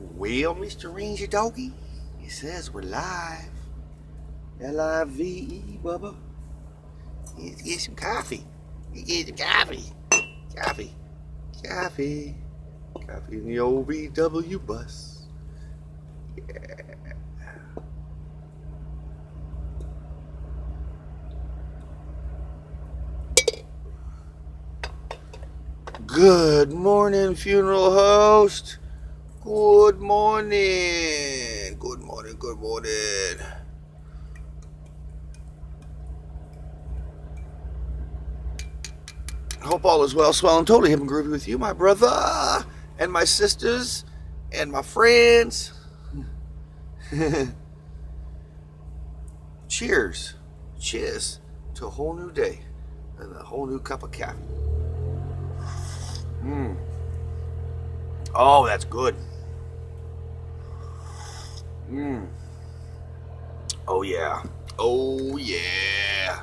Well, Mr. Ranger Doggy, it says we're live. L-I-V-E, Bubba. Let's get some coffee. Get some coffee. Coffee. Coffee. Coffee in the old VW bus. Yeah. Good morning, funeral host. Good morning. Good morning. Good morning. Hope all is well, swell, and totally hip and groovy with you, my brother, and my sisters, and my friends. Cheers. Cheers to a whole new day and a whole new cup of coffee. Oh, that's good. Oh, yeah. Oh, yeah.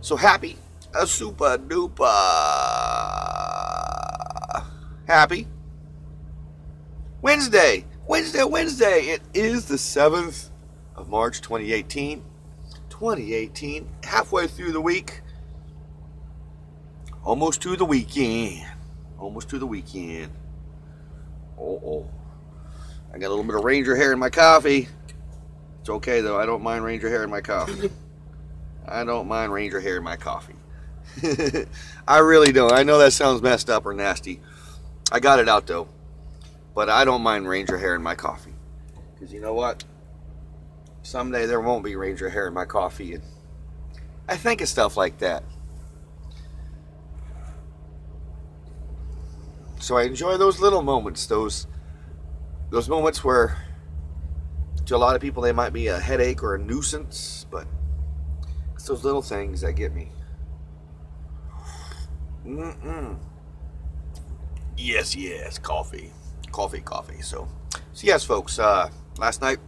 So happy. A super duper happy Wednesday. Wednesday. It is the 7th of March, 2018. 2018, halfway through the week. Almost to the weekend. Oh. I got a little bit of Ranger hair in my coffee. It's okay, though. I don't mind Ranger hair in my coffee. I really don't. I know that sounds messed up or nasty. I got it out, though. But I don't mind Ranger hair in my coffee. Because you know what? Someday there won't be Ranger hair in my coffee. And I think of stuff like that. So I enjoy those little moments. Those moments where to a lot of people they might be a headache or a nuisance. But it's those little things that get me. Yes, coffee. So yes, folks, last night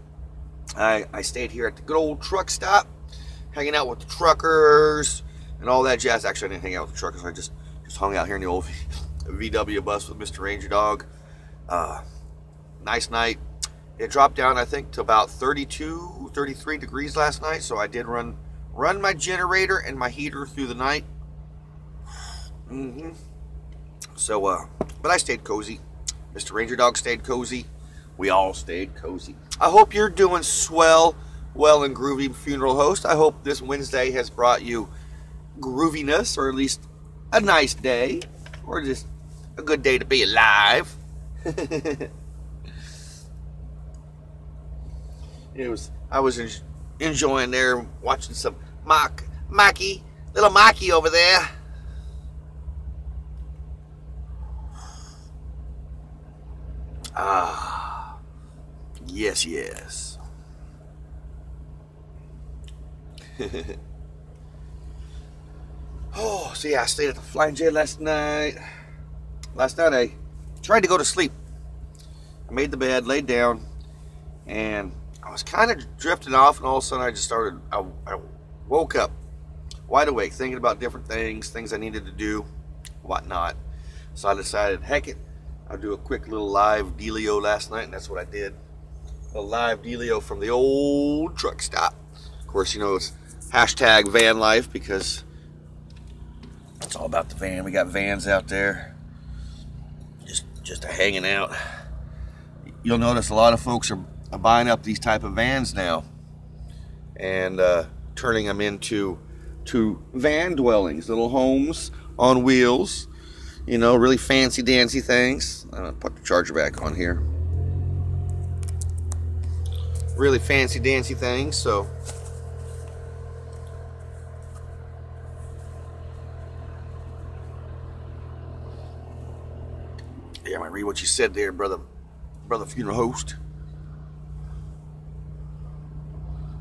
I stayed here at the good old truck stop, hanging out with the truckers and all that jazz. Actually, I didn't hang out with the truckers. I just hung out here in the old VW bus with Mr. Ranger Dog. Nice night. It dropped down, I think, to about 32, 33 degrees last night, so I did run my generator and my heater through the night. So, but I stayed cozy. Mr. Ranger Dog stayed cozy. We all stayed cozy. I hope you're doing swell, well and groovy, funeral host. I hope this Wednesday has brought you grooviness, or at least a nice day, or just a good day to be alive. I was enjoying there, watching some little Maki over there. Yes. Oh, so yeah, I stayed at the Flying J last night. Last night I tried to go to sleep. I made the bed, laid down, and I was kind of drifting off, and all of a sudden I woke up wide awake, thinking about different things I needed to do, whatnot. So I decided, heck it, I'll do a quick little live dealio last night, and that's what I did. A live dealio from the old truck stop. Of course, you know, it's hashtag van life because it's all about the van. We got vans out there just hanging out. You'll notice a lot of folks are buying up these type of vans now and turning them into van dwellings, little homes on wheels. You know, really fancy dancy things. I'm gonna put the charger back on here. Really fancy dancy things. So yeah, I might read what you said there, brother funeral host.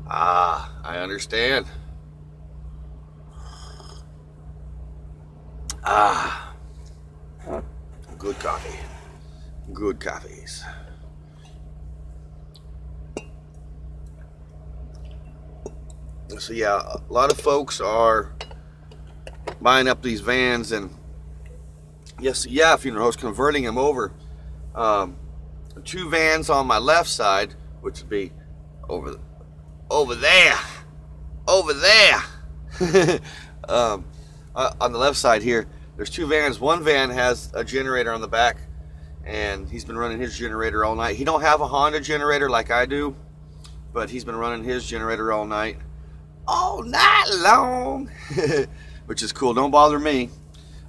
I understand. Good coffee. Good coffees. So yeah, a lot of folks are buying up these vans and funeral hosts, converting them over two vans on my left side, which would be over there, on the left side here. There's two vans. One van has a generator on the back, and he's been running his generator all night. He don't have a Honda generator like I do, but he's been running his generator all night long, which is cool. Don't bother me.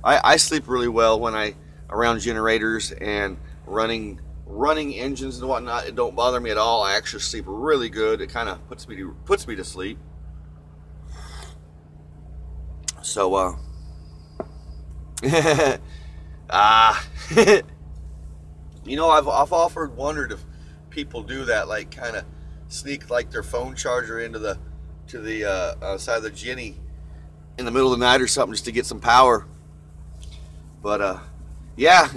I sleep really well when I around generators and running engines and whatnot. It don't bother me at all. I actually sleep really good. It kind of puts me to sleep. So you know, I've often wondered if people do that, like kind of sneak like their phone charger into the side of the Jenny in the middle of the night or something, just to get some power. But yeah,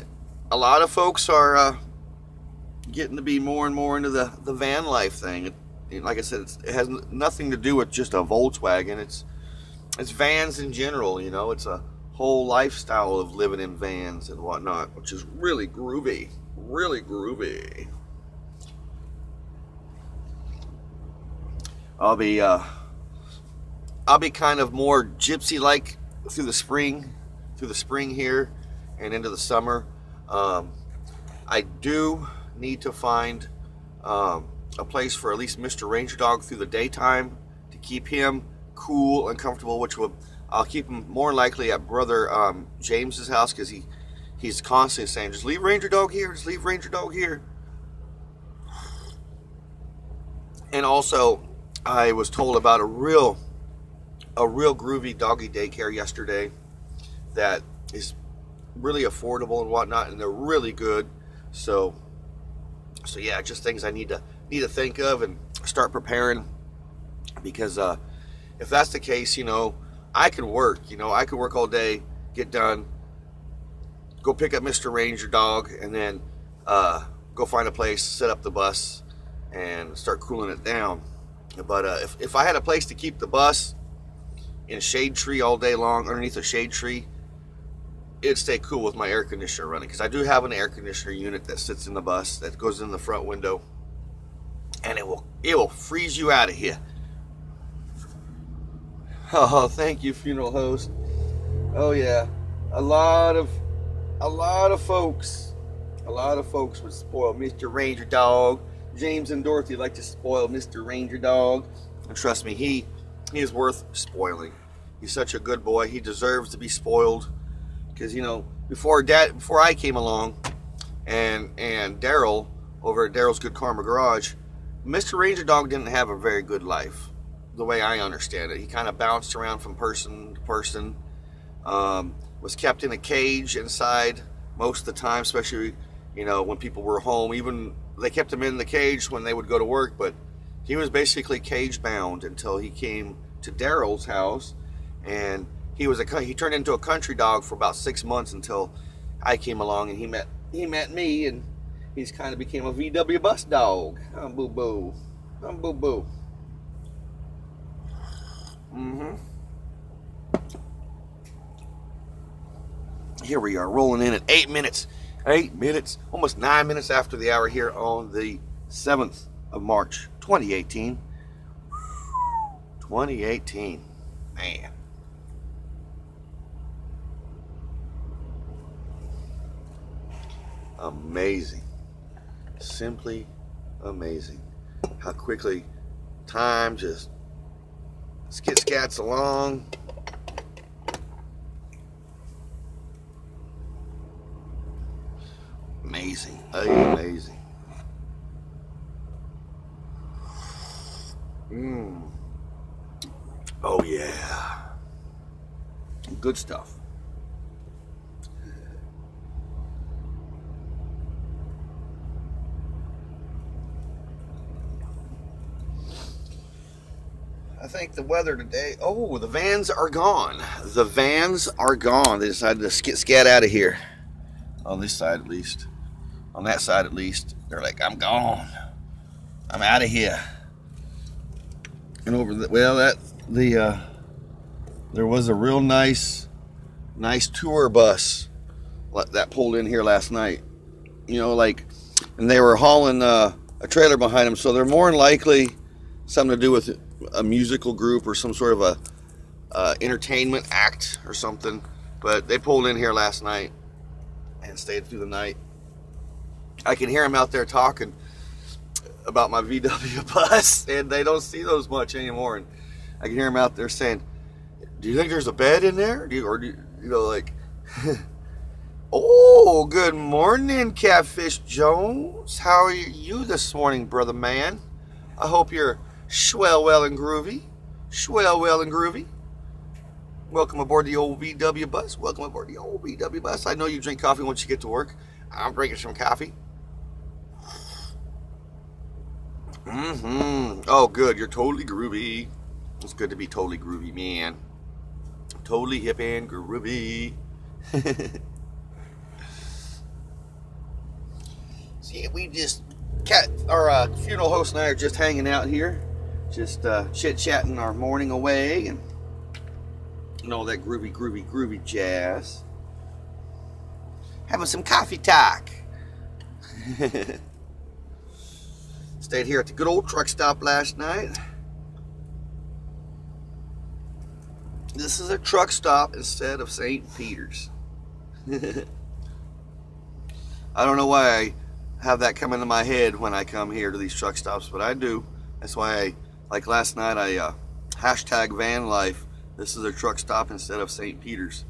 a lot of folks are getting to be more and more into the van life thing. Like I said, it has nothing to do with just a Volkswagen. It's vans in general. You know, it's a whole lifestyle of living in vans and whatnot, which is really groovy. Really groovy. I'll be kind of more gypsy-like through the spring here and into the summer. I do need to find a place for at least Mr. Ranger Dog through the daytime to keep him cool and comfortable, which I'll keep him more likely at Brother James's house, because he's constantly saying, just leave Ranger Dog here, just leave Ranger Dog here. And also, I was told about a real groovy doggy daycare yesterday that is really affordable and whatnot, and they're really good. So yeah, just things I need to think of and start preparing, because if that's the case, you know, I could work all day, get done, go pick up Mr. Ranger Dog, and then go find a place, set up the bus, and start cooling it down. But if I had a place to keep the bus in a shade tree all day long, underneath a shade tree, it'd stay cool with my air conditioner running, because I do have an air conditioner unit that sits in the bus that goes in the front window, and it will freeze you out of here. Oh, thank you, funeral host. Oh yeah, a lot of folks would spoil Mr. Ranger Dog. James and Dorothy like to spoil Mr. Ranger Dog, and trust me, he is worth spoiling. He's such a good boy. He deserves to be spoiled, because, you know, before I came along, and Daryl over at Daryl's Good Karma Garage, Mr. Ranger Dog didn't have a very good life, the way I understand it. He kind of bounced around from person to person, was kept in a cage inside most of the time, especially, you know, when people were home. Even they kept him in the cage when they would go to work, but he was basically cage bound until he came to Daryl's house, and he turned into a country dog for about 6 months until I came along, and he met me, and he's kind of became a VW bus dog. I'm boo boo. Here we are, rolling in at 8 minutes, almost 9 minutes after the hour here on the 7th of March, 2018. 2018, man. Amazing, simply amazing how quickly time just skits along. Amazing. Oh yeah, good stuff. I think the weather today, oh, the vans are gone. The vans are gone. They decided to scat out of here. On this side at least. On that side at least. They're like, I'm gone. I'm out of here. And over the, well, there was a real nice tour bus that pulled in here last night. You know, like and they were hauling a trailer behind them, so they're more than likely something to do with a musical group or some sort of a entertainment act or something. But they pulled in here last night and stayed through the night. I can hear them out there talking about my VW bus, and they don't see those much anymore. And I can hear them out there saying, "Do you think there's a bed in there? You know, like." Oh, good morning, Catfish Jones. How are you this morning, brother man? I hope you're swell, well, and groovy. Swell, well, and groovy. Welcome aboard the old VW bus. Welcome aboard the old VW bus. I know you drink coffee once you get to work. I'm drinking some coffee. Oh, good. You're totally groovy. It's good to be totally groovy, man. Totally hip and groovy. See, we just, our funeral host and I are just hanging out here, just chit-chatting our morning away, and all that groovy jazz. Having some coffee talk. Stayed here at the good old truck stop last night. This is a truck stop instead of St. Peter's. I don't know why I have that come into my head when I come here to these truck stops, but I do. That's why like last night, I hashtag van life. This is a truck stop instead of St. Peter's.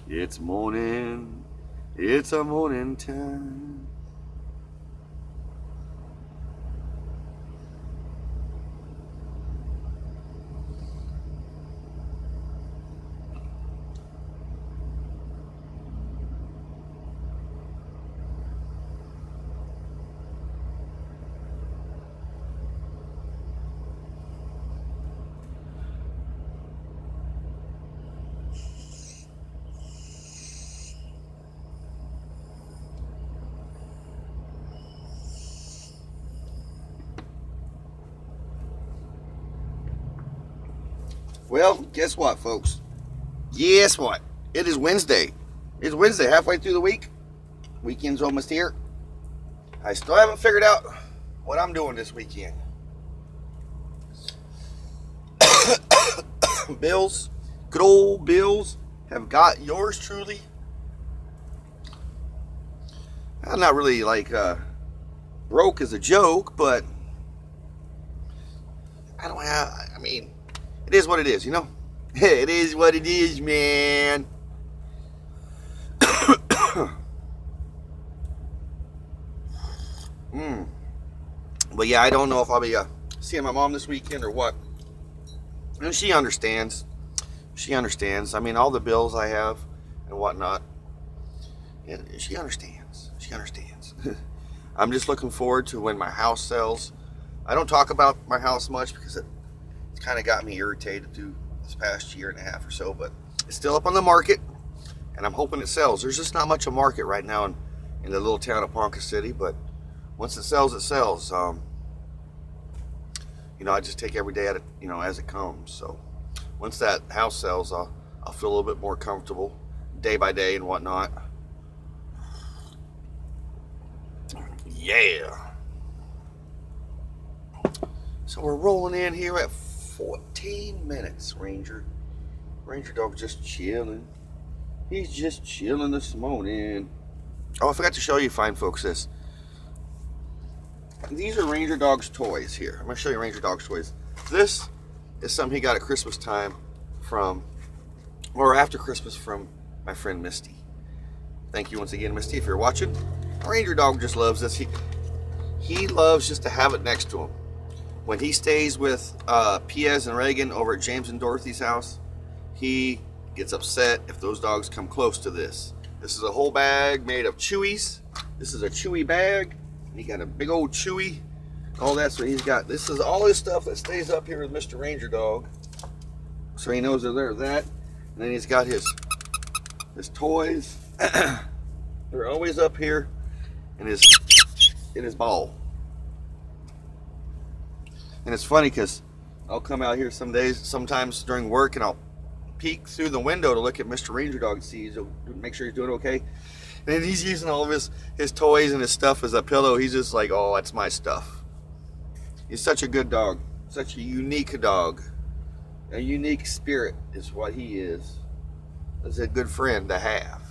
It's morning. It's a morning time. Well, guess what, folks? Guess what? It is Wednesday. It's Wednesday, halfway through the week. Weekend's almost here. I still haven't figured out what I'm doing this weekend. Bills, good old bills, have got yours truly. I'm not really like broke as a joke, but I don't have, I mean, it is what it is, you know? It is what it is, man. But yeah, I don't know if I'll be seeing my mom this weekend or what. And she understands. She understands. I mean, all the bills I have and whatnot. And she understands. She understands. I'm just looking forward to when my house sells. I don't talk about my house much because it's kind of got me irritated through this past year and a half or so, but it's still up on the market, and I'm hoping it sells. There's just not much of a market right now in the little town of Ponca City, but once it sells, it sells. You know, I just take every day at it, you know, as it comes. So once that house sells, I'll feel a little bit more comfortable day by day and whatnot. Yeah. So we're rolling in here at 14 minutes, Ranger. Ranger Dog's just chilling. He's just chilling this morning. Oh, I forgot to show you, fine folks, this. These are Ranger Dog's toys here. I'm going to show you Ranger Dog's toys. This is something he got at Christmas time from, or after Christmas, from my friend Misty. Thank you once again, Misty, if you're watching. Ranger Dog just loves this. He loves just to have it next to him. When he stays with Piaz and Reagan over at James and Dorothy's house, he gets upset if those dogs come close to this. This is a whole bag made of Chewies. This is a Chewy bag. He got a big old Chewy, all that. So he's got, this is all his stuff that stays up here with Mr. Ranger Dog. So he knows that there's that. And then he's got his toys. They're always up here in his ball. And it's funny because I'll come out here some days, sometimes during work, and I'll peek through the window to look at Mr. Ranger Dog and see, make sure he's doing okay. And he's using all of his toys and his stuff as a pillow. He's just like, oh, that's my stuff. He's such a good dog. Such a unique dog. A unique spirit is what he is. He's a good friend to have.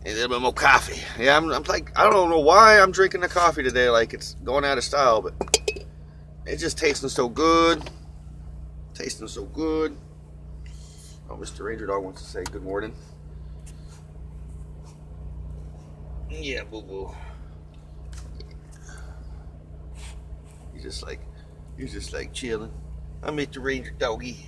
And a little bit more coffee. Yeah, I'm like, I don't know why I'm drinking the coffee today like it's going out of style, but it's just tasting so good. Tasting so good. Oh, Mr. Ranger Dog wants to say good morning. Yeah, boo boo. He's just like chilling. I'm Mr. Ranger Doggy.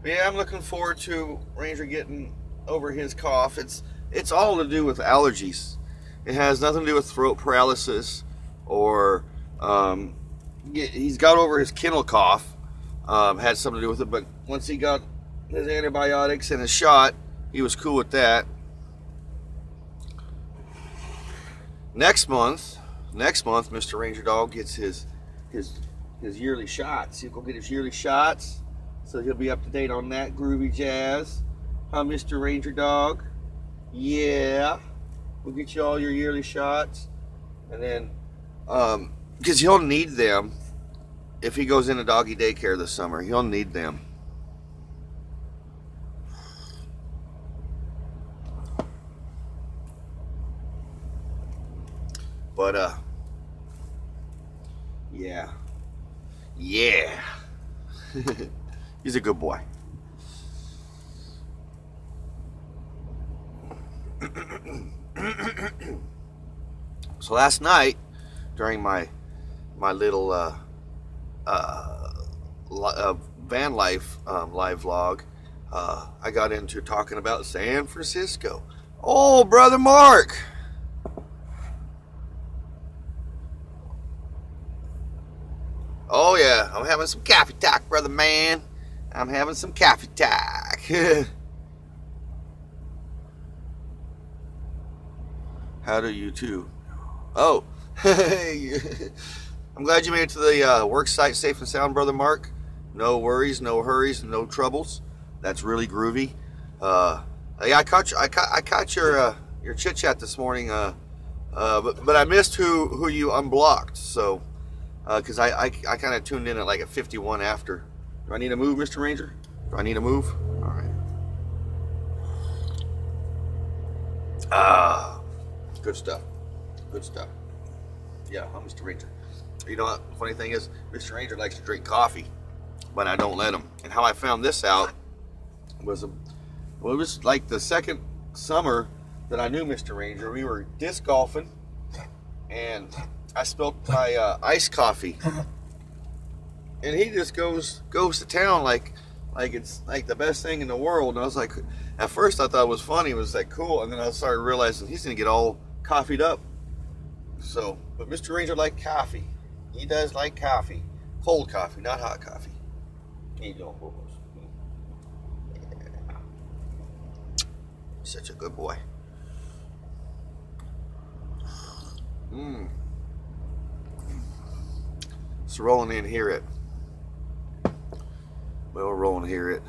But yeah, I'm looking forward to Ranger getting over his cough. It's all to do with allergies. It has nothing to do with throat paralysis or he's got over his kennel cough. Had something to do with it, but once he got his antibiotics and his shot, he was cool with that. Next month, Mr. Ranger Dog gets his yearly shots. He'll go get his yearly shots, so he'll be up to date on that groovy jazz. Huh, Mr. Ranger Dog? Yeah, we'll get you all your yearly shots, and then because he'll need them if he goes into doggy daycare this summer. He'll need them. But yeah, he's a good boy. So last night, during my little van life live vlog, I got into talking about San Francisco. Oh, brother Mark. Oh yeah, I'm having some coffee talk, brother man. I'm having some coffee talk. How do you too? Oh, I'm glad you made it to the work site safe and sound, brother Mark. No worries, no hurries, no troubles. That's really groovy. Yeah, I caught your chit chat this morning. But I missed who you unblocked. So. Because I kind of tuned in at like a 51 after. Do I need to move, Mr. Ranger? Do I need to move? All right. Good stuff. Good stuff. Yeah, I'm Mr. Ranger. You know what? The funny thing is, Mr. Ranger likes to drink coffee, but I don't let him. And how I found this out was, it was like the second summer that I knew Mr. Ranger. We were disc golfing, and I spilled my iced coffee, and he just goes to town like it's like the best thing in the world. And I was like, at first I thought it was funny, it was like cool, and then I started realizing he's gonna get all coffeeed up. So, but Mr. Ranger likes coffee. He does like coffee, cold coffee, not hot coffee. He don't. Yeah. Such a good boy. So rolling in here at, well, we're rolling here at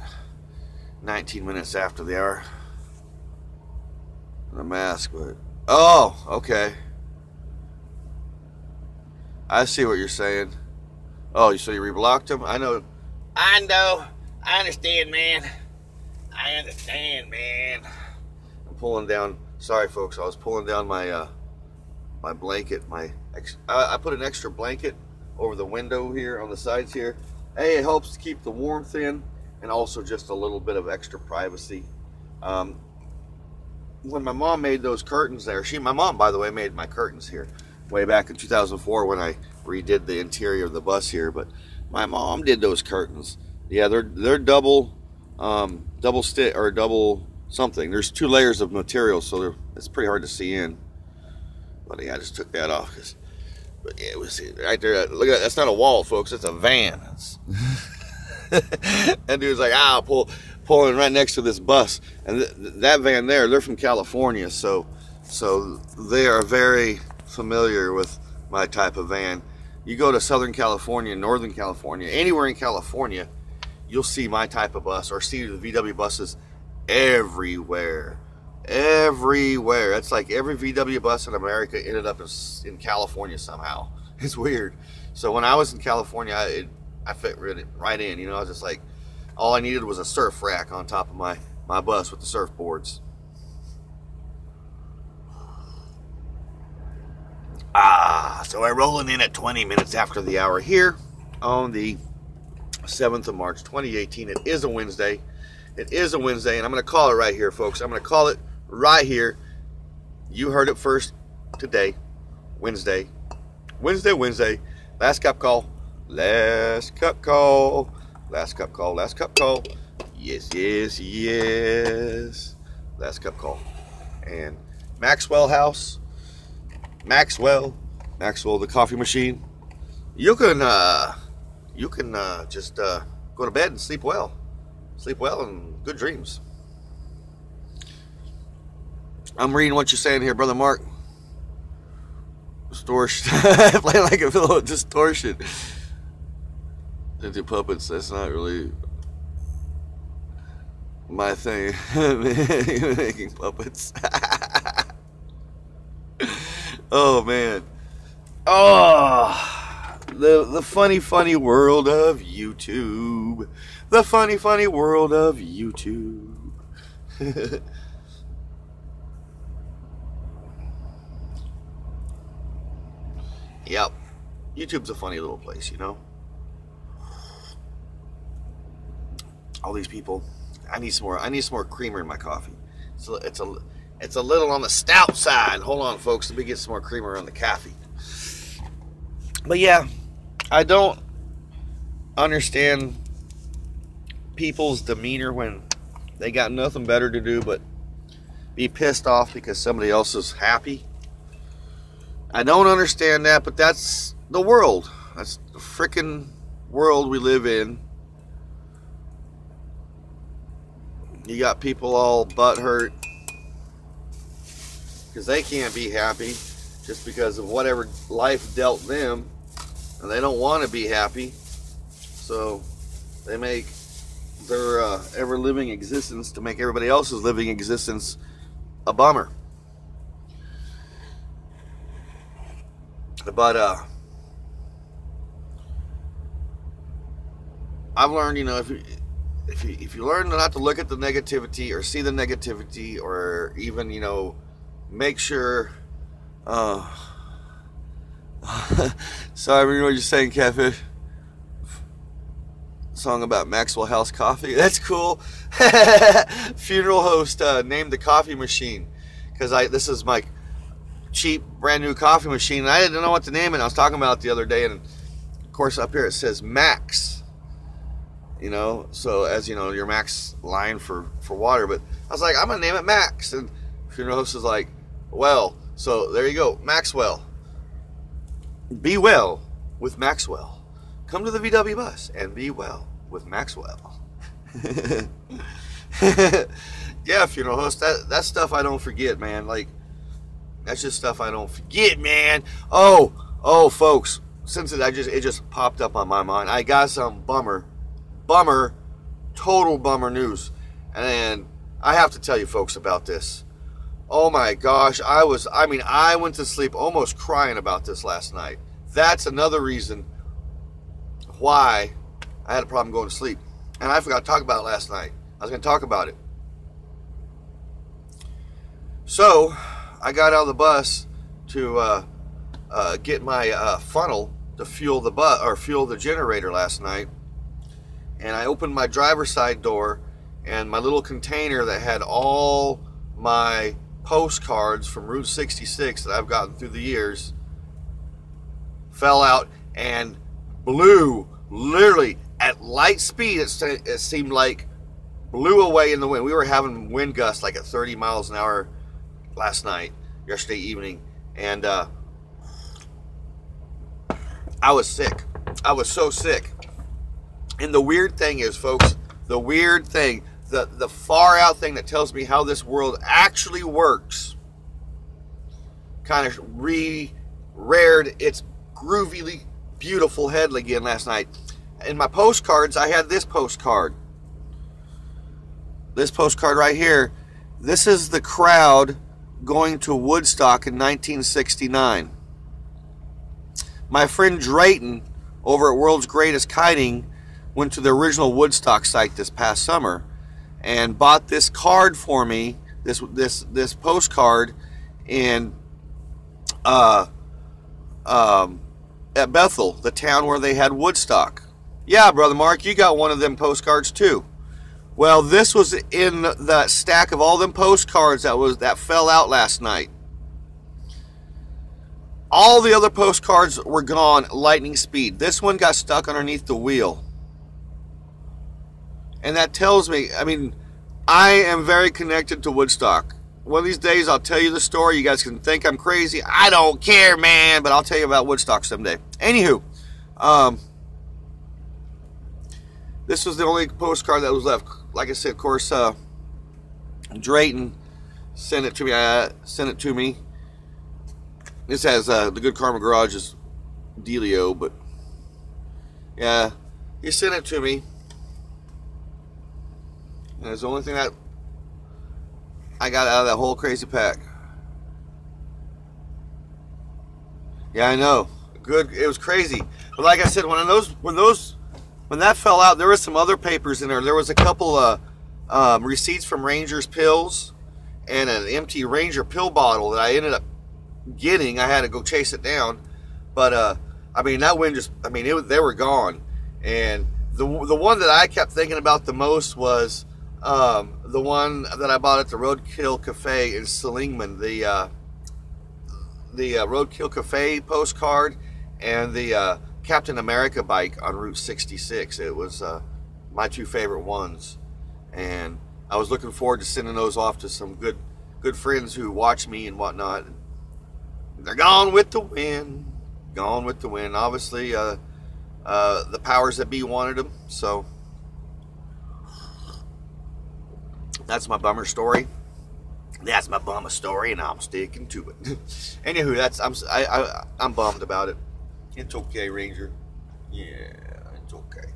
19 minutes after the hour. The mask, but oh, okay. I see what you're saying. Oh, so you reblocked him? I know. I understand, man. I'm pulling down. Sorry, folks. I was pulling down my my blanket. I put an extra blanket over the window here on the sides here. Hey, it helps to keep the warmth in, and also just a little bit of extra privacy. When my mom made those curtains there, my mom, by the way, made my curtains here way back in 2004 when I redid the interior of the bus here. But my mom did those curtains. Yeah, they're double stick or double something. There's 2 layers of material, so it's pretty hard to see in. But yeah, I just took that off because. But yeah, it was right there. Look at that. That's not a wall, folks. It's a van. That dude's like, pulling right next to this bus. And that van there, they're from California, so they are very familiar with my type of van. You go to Southern California, Northern California, anywhere in California, you'll see my type of bus or see the VW buses everywhere. Everywhere. It's like every VW bus in America ended up in California somehow. It's weird. So when I was in California, I fit right in. You know, I was just like, all I needed was a surf rack on top of my bus with the surfboards. So we're rolling in at 20 minutes after the hour here on the 7th of March, 2018. It is a Wednesday. It is a Wednesday, and I'm going to call it right here, folks. I'm going to call it right here. You heard it first today. Wednesday. Wednesday. Last cup call. Last cup call. Last cup call. Last cup call. Yes. Last cup call. And Maxwell House. Maxwell, the coffee machine. You can just go to bed and sleep well. Sleep well and good dreams. I'm reading what you're saying here, Brother Mark. Distortion. Playing like a pillow. Distortion. Into puppets. That's not really my thing. Making puppets. Oh man. Oh, the funny world of YouTube. The funny world of YouTube. Yep. YouTube's a funny little place, you know. All these people. I need some more creamer in my coffee. So it's a little on the stout side. Hold on, folks. Let me get some more creamer on the coffee. But yeah, I don't understand people's demeanor when they got nothing better to do but be pissed off because somebody else is happy. I don't understand that, but that's the world. That's the freaking world we live in. You got people all butthurt because they can't be happy just because of whatever life dealt them, and they don't want to be happy, so they make their ever-living existence to make everybody else's living existence a bummer. But I've learned, you know, if you learn not to look at the negativity or see the negativity, or even, you know, make sure. Sorry, I remember what you're saying, Catfish. Song about Maxwell House coffee. That's cool. Funeral host named the coffee machine because this is my cheap brand new coffee machine, and I didn't know what to name it. I was talking about it the other day, and of course up here it says Max. You know, so as you know, your Max line for water. But I was like, I'm gonna name it Max, and funeral host is like, well, so there you go, Maxwell. Be well with Maxwell. Come to the VW bus and be well with Maxwell. Yeah, funeral host. That stuff I don't forget, man. Like, that's just stuff I don't forget, man. Oh, folks. Since it just popped up on my mind, I got some total bummer news, and I have to tell you folks about this. Oh my gosh, I went to sleep almost crying about this last night. That's another reason why I had a problem going to sleep. And I forgot to talk about it last night. I was going to talk about it. So, I got out of the bus to get my funnel to fuel the fuel the generator last night. And I opened my driver's side door, and my little container that had all my postcards from Route 66 that I've gotten through the years fell out and blew, literally at light speed. It seemed like blew away in the wind. We were having wind gusts like at 30 miles an hour yesterday evening, and I was sick. I was so sick. And the weird thing is, folks, the far out thing that tells me how this world actually works kind of reared its groovily beautiful head again last night. In my postcards, I had this postcard. This postcard right here. This is the crowd going to Woodstock in 1969. My friend Drayton over at World's Greatest Kiting went to the original Woodstock site this past summer and bought this card for me, this postcard in at Bethel, the town where they had Woodstock. Yeah, Brother Mark, you got one of them postcards too. Well, this was in the stack of all them postcards that fell out last night. All the other postcards were gone lightning speed. This one got stuck underneath the wheel. And that tells me, I mean, I am very connected to Woodstock. One of these days I'll tell you the story. You guys can think I'm crazy. I don't care, man, but I'll tell you about Woodstock someday. Anywho, this was the only postcard that was left. Like I said, of course, Drayton sent it to me. This has the Good Karma Garage's dealio, but yeah, he sent it to me. And it's the only thing that I got out of that whole crazy pack. Yeah, I know. Good. It was crazy. But like I said, when that fell out, there was some other papers in there. There was a couple of receipts from Ranger's pills and an empty Ranger pill bottle that I ended up getting. I had to go chase it down. But, I mean, that wind just, I mean, they were gone. And the one that I kept thinking about the most was the one that I bought at the Roadkill Cafe in Seligman, the Roadkill Cafe postcard and the Captain America bike on Route 66. It was my two favorite ones, and I was looking forward to sending those off to some good friends who watch me and whatnot. They're gone with the wind. Gone with the wind. Obviously, the powers that be wanted them, so that's my bummer story. That's my bummer story, and I'm sticking to it. Anywho, I'm bummed about it. It's okay, Ranger. Yeah, it's okay.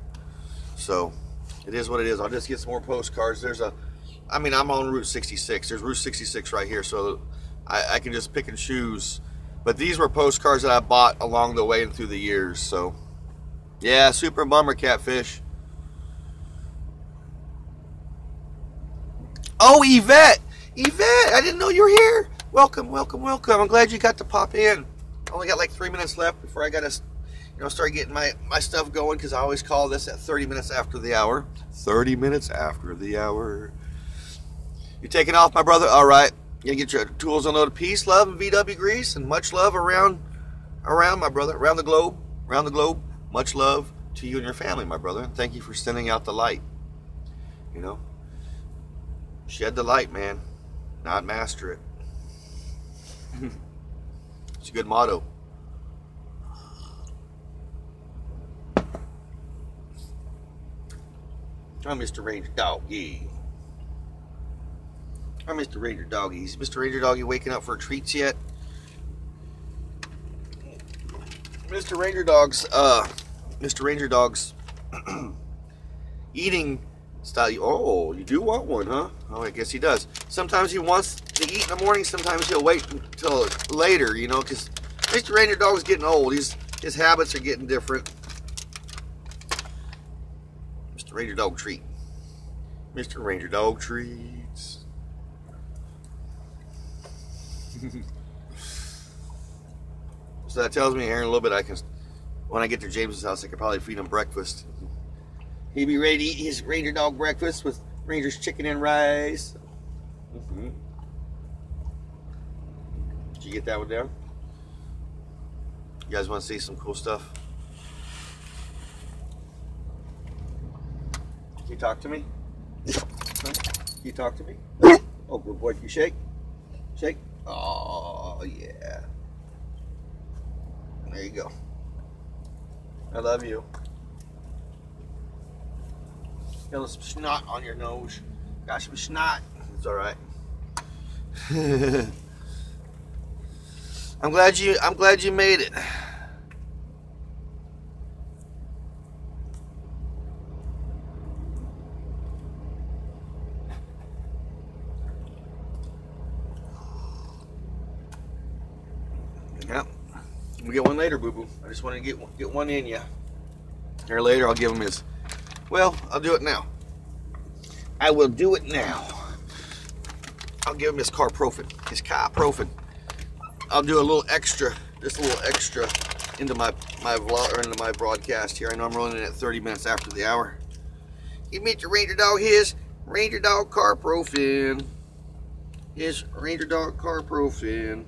So, it is what it is. I'll just get some more postcards. I'm on Route 66. There's Route 66 right here, so I can just pick and choose. But these were postcards that I bought along the way and through the years, so yeah, super bummer, Catfish. Oh, Yvette, I didn't know you were here. Welcome. I'm glad you got to pop in. I only got like 3 minutes left before I gotta, start getting my stuff going, because I always call this at 30 minutes after the hour. 30 minutes after the hour. You taking off, my brother? All right. You get your tools unloaded. Peace, love, and VW grease, and much love around my brother, around the globe. Much love to you and your family, my brother. And thank you for sending out the light. Shed the light, man, not master it. It's a good motto. I'm Mr. Ranger Doggy. I'm Mr. Ranger Doggy. Is Mr. Ranger Doggy waking up for treats yet? Mr. Ranger Dog's eating style. Oh, you do want one, huh? Oh, I guess he does. Sometimes he wants to eat in the morning. Sometimes he'll wait until later, because Mr. Ranger Dog is getting old. His habits are getting different. Mr. Ranger Dog treat. Mr. Ranger Dog treats. So that tells me here in a little bit when I get to James's house, I could probably feed him breakfast. He'd be ready to eat his Ranger Dog breakfast with Ranger's chicken and rice. Mm-hmm. Did you get that one down? You guys want to see some cool stuff? Can you talk to me? Can you talk to me? Oh, good boy. Can you shake? Shake. Oh, yeah. There you go. I love you. Got some snot on your nose. Got some snot. It's all right. I'm glad you made it. Yep. We'll get one later, boo-boo. I just want to get one in you. Or later, I'll give him his... Well, I'll do it now. I will do it now. I'll give him his carprofen. His carprofen. I'll do a little extra, just a little extra into my vlog, or into my broadcast here. I know I'm running at 30 minutes after the hour. You meet your Ranger Dog, his Ranger Dog carprofen. His Ranger Dog carprofen.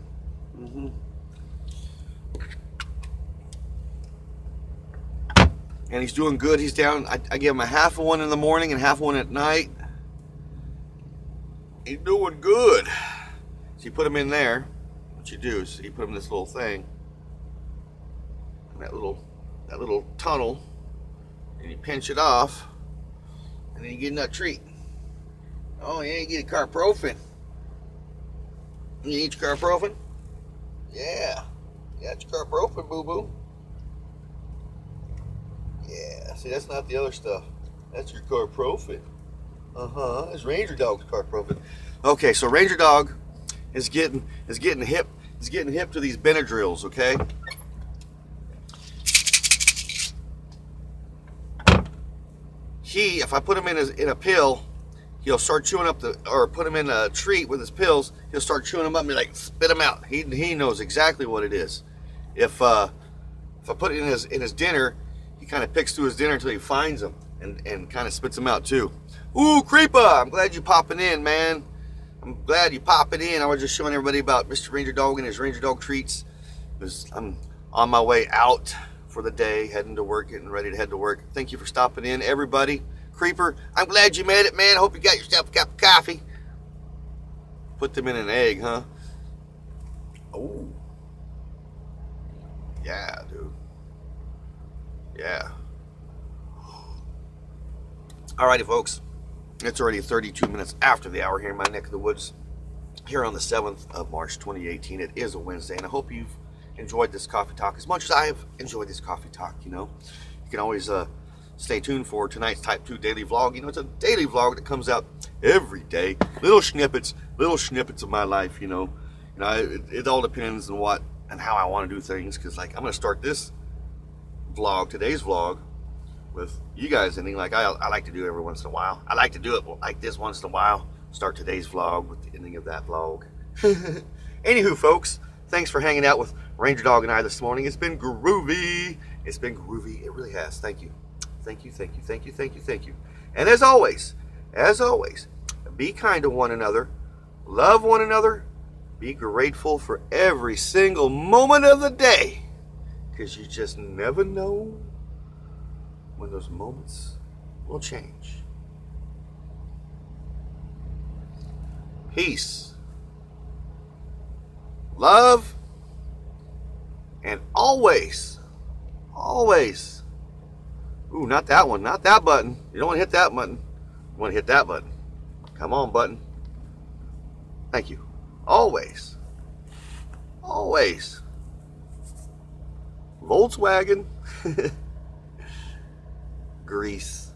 And he's doing good. He's down. I give him a half of one in the morning and half one at night. He's doing good. So you put him in there. What you do is you put him in this little thing, that little tunnel, and you pinch it off, and then you get that treat. Oh yeah, you get a carprofen. You eat your carprofen? Yeah. You got your carprofen, boo-boo. Yeah, see, that's not the other stuff. That's your carprofen. It's Ranger Dog's carprofen. Okay, so Ranger Dog is getting hip. He's getting hip to these Benadryls, okay? If I put him in a pill, he'll start chewing up or put him in a treat with his pills, he'll start chewing them up and be like, spit them out. He knows exactly what it is. If I put it in his dinner, he kind of picks through his dinner until he finds them and kind of spits them out too. Ooh, Creeper, I'm glad you popping in, man. I'm glad you popping in. I was just showing everybody about Mr. Ranger Dog and his Ranger Dog treats. I'm on my way out for the day, heading to work, getting ready to head to work. Thank you for stopping in, everybody. Creeper, I'm glad you made it, man. Hope you got yourself a cup of coffee. Put them in an egg, huh? Oh. Yeah, dude. Yeah. Alrighty, folks. It's already 32 minutes after the hour here in my neck of the woods. Here on the 7th of March, 2018. It is a Wednesday, and I hope you've enjoyed this coffee talk as much as I have enjoyed this coffee talk, you know. You can always stay tuned for tonight's Type 2 daily vlog. You know, it's a daily vlog that comes out every day. Little snippets of my life, you know. It all depends on what and how I want to do things, because, like, I'm going to start this vlog, today's vlog, with you guys ending like I like to do every once in a while. I like to do it like this once in a while. Start today's vlog with the ending of that vlog. Anywho, folks, thanks for hanging out with Ranger Dog and I this morning. It's been groovy. It's been groovy. It really has. Thank you. Thank you, thank you, thank you, thank you, thank you. And as always, be kind to one another. Love one another. Be grateful for every single moment of the day, because you just never know when those moments will change. Peace, love, and always, ooh, not that one, not that button. You don't want to hit that button. You want to hit that button. Come on, button. Thank you. Always, Volkswagen, grease.